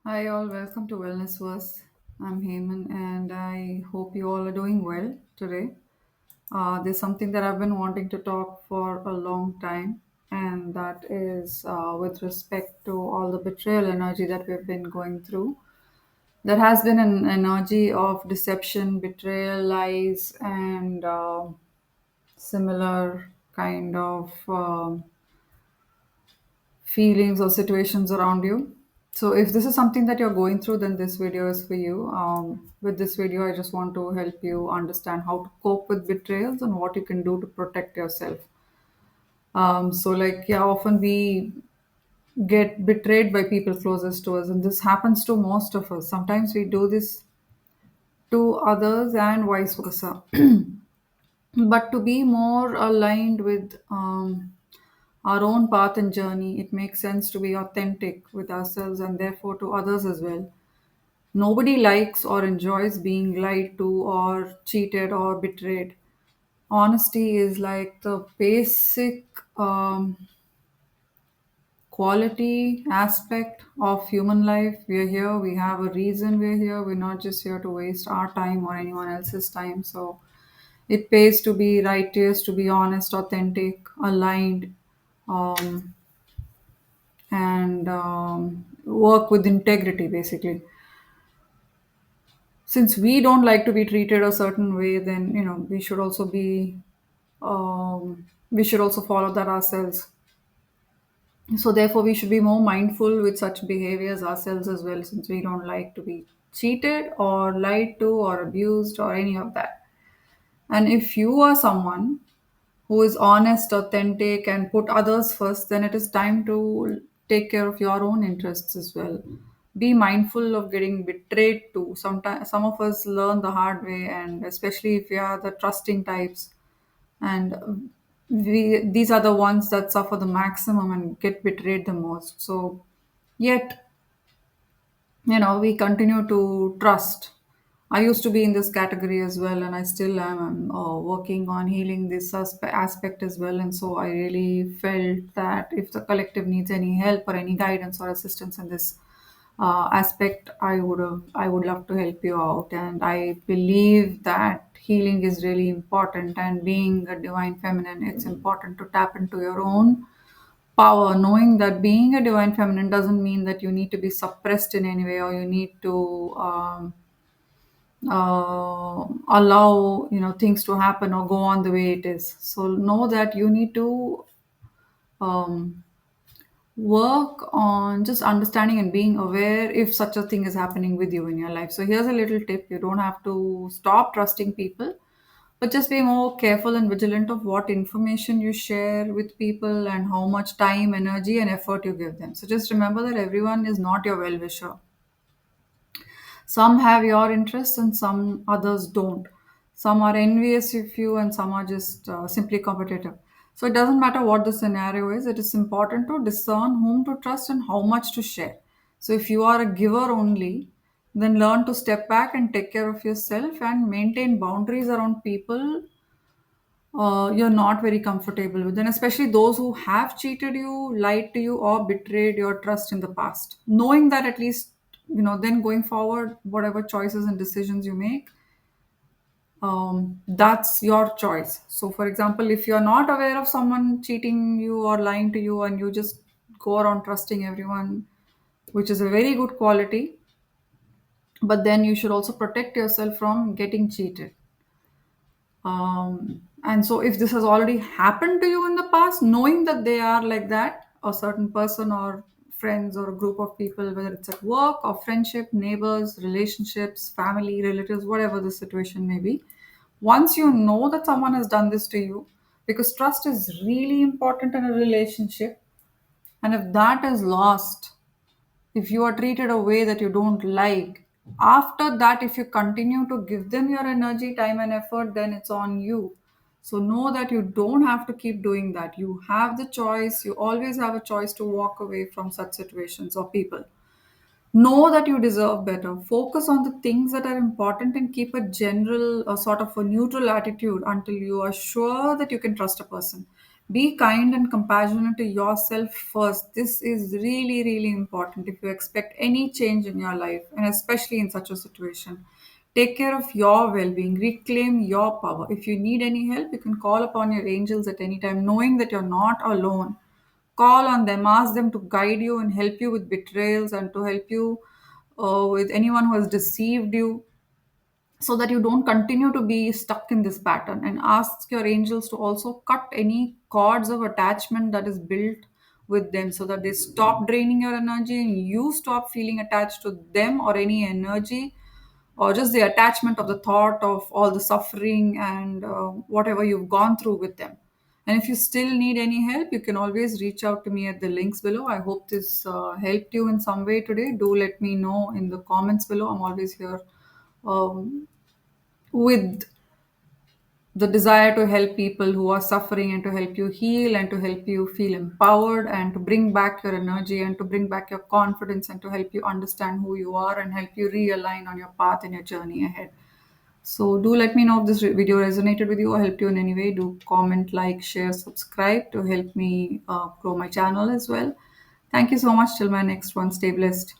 Hi, all. Welcome to Wellness Verse. I'm Heyman, and I hope you all are doing well today. There's something that I've been wanting to talk for a long time, and that is with respect to all the betrayal energy that we've been going through. There has been an energy of deception, betrayal, lies, and similar kind of feelings or situations around you. So, if this is something that you're going through, then this video is for you. With this video, I just want to help you understand how to cope with betrayals and what you can do to protect yourself. Yeah, often we get betrayed by people closest to us, and this happens to most of us. Sometimes we do this to others, and vice versa. But to be more aligned with our own path and journey, it makes sense to be authentic with ourselves and therefore to others as well. Nobody likes or enjoys being lied to or cheated or betrayed. Honesty is like the basic quality aspect of human life. We're here, we have a reason we're here. We're not just here to waste our time or anyone else's time. So it pays to be righteous, to be honest, authentic, aligned, um, and work with integrity basically. Since we don't like to be treated a certain way, then we should also be we should also follow that ourselves. So therefore we should be more mindful with such behaviors ourselves as well, since we don't like to be cheated or lied to or abused or any of that. And if you are someone who is honest, authentic, and put others first, then it is time to take care of your own interests as well. Be mindful of getting betrayed too. Sometimes some of us learn the hard way, and especially if we are the trusting types, and these are the ones that suffer the maximum and get betrayed the most. So, yet we continue to trust. I used to be in this category as well, and I still am. I'm working on healing this aspect as well. And so I really felt that if the collective needs any help or any guidance or assistance in this aspect, I would love to help you out. And I believe that healing is really important. And being a divine feminine, it's important to tap into your own power, knowing that being a divine feminine doesn't mean that you need to be suppressed in any way, or you need to allow things to happen or go on the way it is. So know that you need to um, work on just understanding and being aware if such a thing is happening with you in your life. So here's a little tip: you don't have to stop trusting people, but just be more careful and vigilant of what information you share with people and how much time, energy, and effort you give them. So just remember that everyone is not your well wisher. Some have your interests and some others don't. Some are envious of you and some are just simply competitive. So it doesn't matter what the scenario is, it is important to discern whom to trust and how much to share. So if you are a giver only, then learn to step back and take care of yourself and maintain boundaries around people you're not very comfortable with, and especially those who have cheated you, lied to you, or betrayed your trust in the past. Knowing that, at least then going forward, whatever choices and decisions you make, that's your choice. So for example, if you're not aware of someone cheating you or lying to you, and you just go around trusting everyone, which is a very good quality, but then you should also protect yourself from getting cheated. And so, if this has already happened to you in the past, knowing that they are like that, a certain person or friends or a group of people, whether it's at work or friendship, neighbors, relationships, family, relatives, whatever the situation may be, once you know that someone has done this to you, because trust is really important in a relationship, and if that is lost, if you are treated a way that you don't like, after that, if you continue to give them your energy, time, and effort, then it's on you. So know that you don't have to keep doing that. You have the choice. You always have a choice to walk away from such situations or people. Know that you deserve better. Focus on the things that are important and keep a general, sort of a neutral attitude until you are sure that you can trust a person. Be kind and compassionate to yourself first. This is really, really important if you expect any change in your life, and especially in such a situation. Take care of your well being, reclaim your power. If you need any help, you can call upon your angels at any time, knowing that you're not alone. Call on them, ask them to guide you and help you with betrayals and to help you with anyone who has deceived you, so that you don't continue to be stuck in this pattern. And ask your angels to also cut any cords of attachment that is built with them, so that they stop draining your energy and you stop feeling attached to them or any energy, or just the attachment of the thought of all the suffering and whatever you've gone through with them. And if you still need any help, you can always reach out to me at the links below. I hope this helped you in some way today. Do let me know in the comments below. I'm always here um, with the desire to help people who are suffering and to help you heal and to help you feel empowered and to bring back your energy and to bring back your confidence and to help you understand who you are and help you realign on your path and your journey ahead. So, do let me know if this video resonated with you or helped you in any way. Do comment, like, share, subscribe to help me grow my channel as well. Thank you so much. Till my next one. Stay blessed.